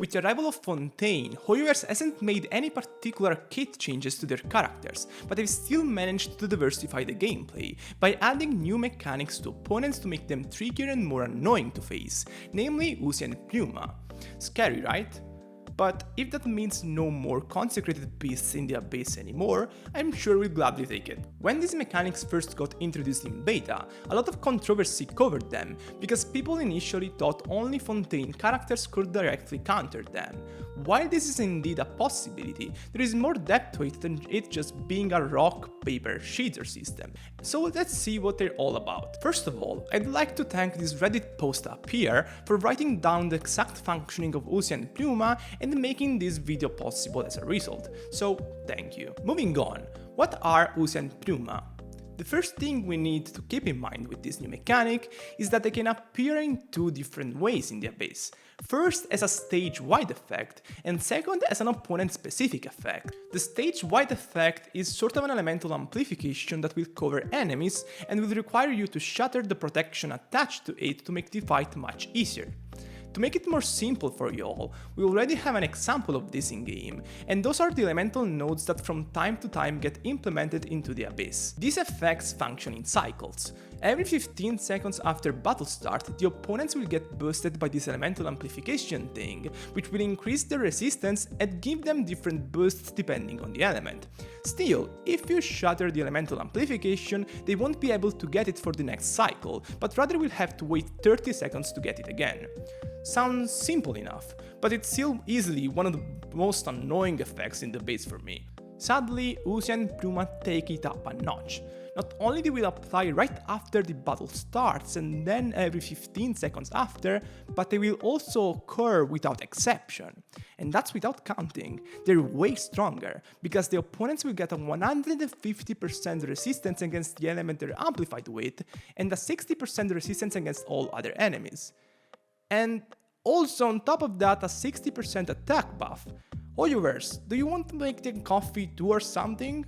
With the arrival of Fontaine, however hasn't made any particular kit changes to their characters, but they've still managed to diversify the gameplay by adding new mechanics to opponents to make them trickier and more annoying to face, namely Ousia Pneuma. Scary, right? But if that means no more consecrated beasts in the Abyss anymore, I'm sure we'll gladly take it. When these mechanics first got introduced in beta, a lot of controversy covered them, because people initially thought only Fontaine characters could directly counter them. While this is indeed a possibility, there is more depth to it than it just being a rock, paper, scissors system. So let's see what they're all about. First of all, I'd like to thank this Reddit post up here for writing down the exact functioning of Ousia Pneuma and making this video possible as a result, so thank you. Moving on, what are Ousia Pneuma? The first thing we need to keep in mind with this new mechanic is that they can appear in two different ways in the Abyss. First as a stage-wide effect, and second as an opponent-specific effect. The stage-wide effect is sort of an elemental amplification that will cover enemies and will require you to shatter the protection attached to it to make the fight much easier. To make it more simple for you all, we already have an example of this in-game, and those are the elemental nodes that from time to time get implemented into the Abyss. These effects function in cycles. Every 15 seconds after battle start, the opponents will get boosted by this elemental amplification thing, which will increase their resistance and give them different boosts depending on the element. Still, if you shatter the elemental amplification, they won't be able to get it for the next cycle, but rather will have to wait 30 seconds to get it again. Sounds simple enough, but it's still easily one of the most annoying effects in the base for me. Sadly, Ousia Pneuma take it up a notch. Not only they will apply right after the battle starts and then every 15 seconds after, but they will also occur without exception. And that's without counting. They're way stronger, because the opponents will get a 150% resistance against the element they're amplified with, and a 60% resistance against all other enemies. And also on top of that, a 60% attack buff. However's, do you want to make the coffee too or something?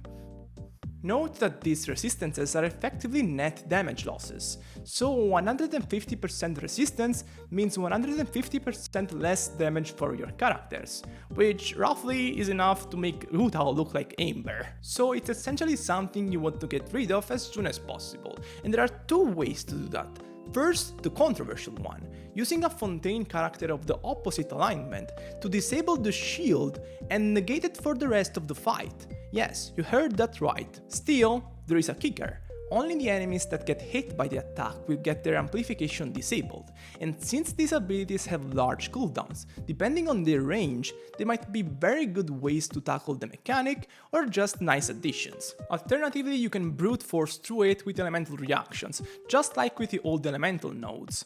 Note that these resistances are effectively net damage losses, so 150% resistance means 150% less damage for your characters, which roughly is enough to make Ruta look like Amber. So it's essentially something you want to get rid of as soon as possible, and there are two ways to do that. First, the controversial one, using a Fontaine character of the opposite alignment to disable the shield and negate it for the rest of the fight. Yes, you heard that right. Still, there is a kicker. Only the enemies that get hit by the attack will get their amplification disabled, and since these abilities have large cooldowns, depending on their range, they might be very good ways to tackle the mechanic or just nice additions. Alternatively, you can brute force through it with elemental reactions, just like with the old elemental nodes.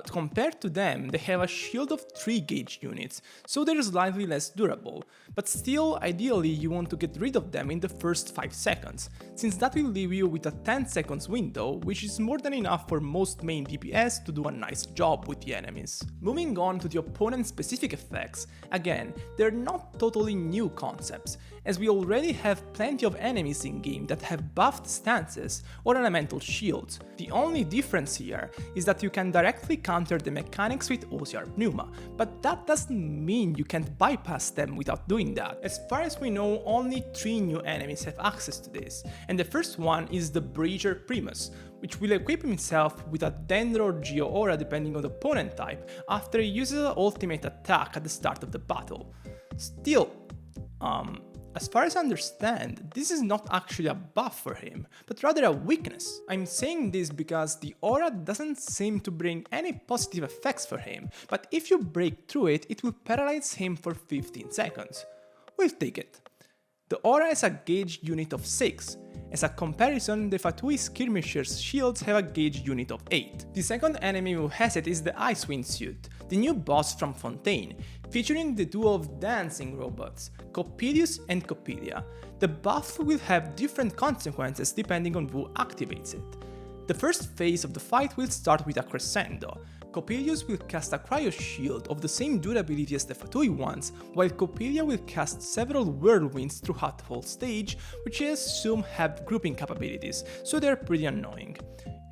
Compared to them, they have a shield of 3 gauge units, so they're slightly less durable, but still, ideally you want to get rid of them in the first 5 seconds, since that will leave you with a 10 seconds window, which is more than enough for most main DPS to do a nice job with the enemies. Moving on to the opponent specific effects, again, they're not totally new concepts, as we already have plenty of enemies in game that have buffed stances or elemental shields. The only difference here is that you can directly counter the mechanics with Ousia Pneuma, but that doesn't mean you can't bypass them without doing that. As far as we know, only 3 new enemies have access to this, and the first one is the Breacher Primus, which will equip himself with a Dendro or Geo Aura depending on the opponent type after he uses an ultimate attack at the start of the battle. Still, as far as I understand, this is not actually a buff for him, but rather a weakness. I'm saying this because the aura doesn't seem to bring any positive effects for him, but if you break through it, it will paralyze him for 15 seconds. We'll take it. The aura is a gauge unit of 6. As a comparison, the Fatui skirmishers' shields have a gauge unit of 8. The second enemy who has it is the Icewind Suite, the new boss from Fontaine, featuring the duo of dancing robots, Coppelius and Coppelia. The buff will have different consequences depending on who activates it. The first phase of the fight will start with a crescendo. Coppelius will cast a cryo shield of the same durability as the Fatui ones, while Coppelia will cast several whirlwinds throughout the whole stage, which I assume have grouping capabilities, so they're pretty annoying.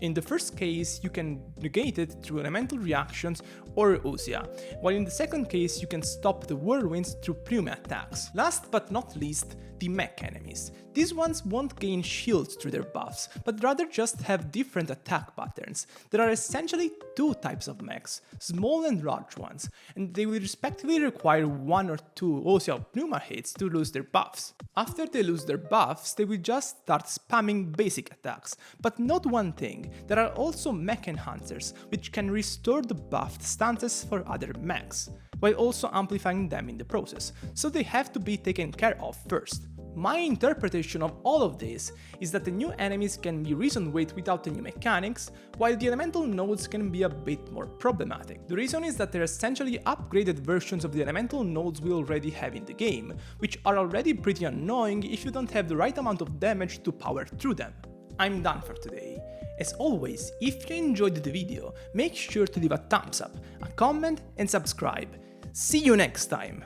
In the first case, you can negate it through elemental reactions or Ousia, while in the second case you can stop the whirlwinds through Pneuma attacks. Last but not least, the mech enemies. These ones won't gain shields through their buffs, but rather just have different attack patterns. There are essentially two types of mechs, small and large ones, and they will respectively require 1 or 2 Ousia Pneuma hits to lose their buffs. After they lose their buffs, they will just start spamming basic attacks. But note one thing, there are also mech enhancers, which can restore the buffed stances for other mechs, while also amplifying them in the process, so they have to be taken care of first. My interpretation of all of this is that the new enemies can be reasoned with without the new mechanics, while the elemental nodes can be a bit more problematic. The reason is that they're essentially upgraded versions of the elemental nodes we already have in the game, which are already pretty annoying if you don't have the right amount of damage to power through them. I'm done for today. As always, if you enjoyed the video, make sure to leave a thumbs up, a comment and subscribe. See you next time!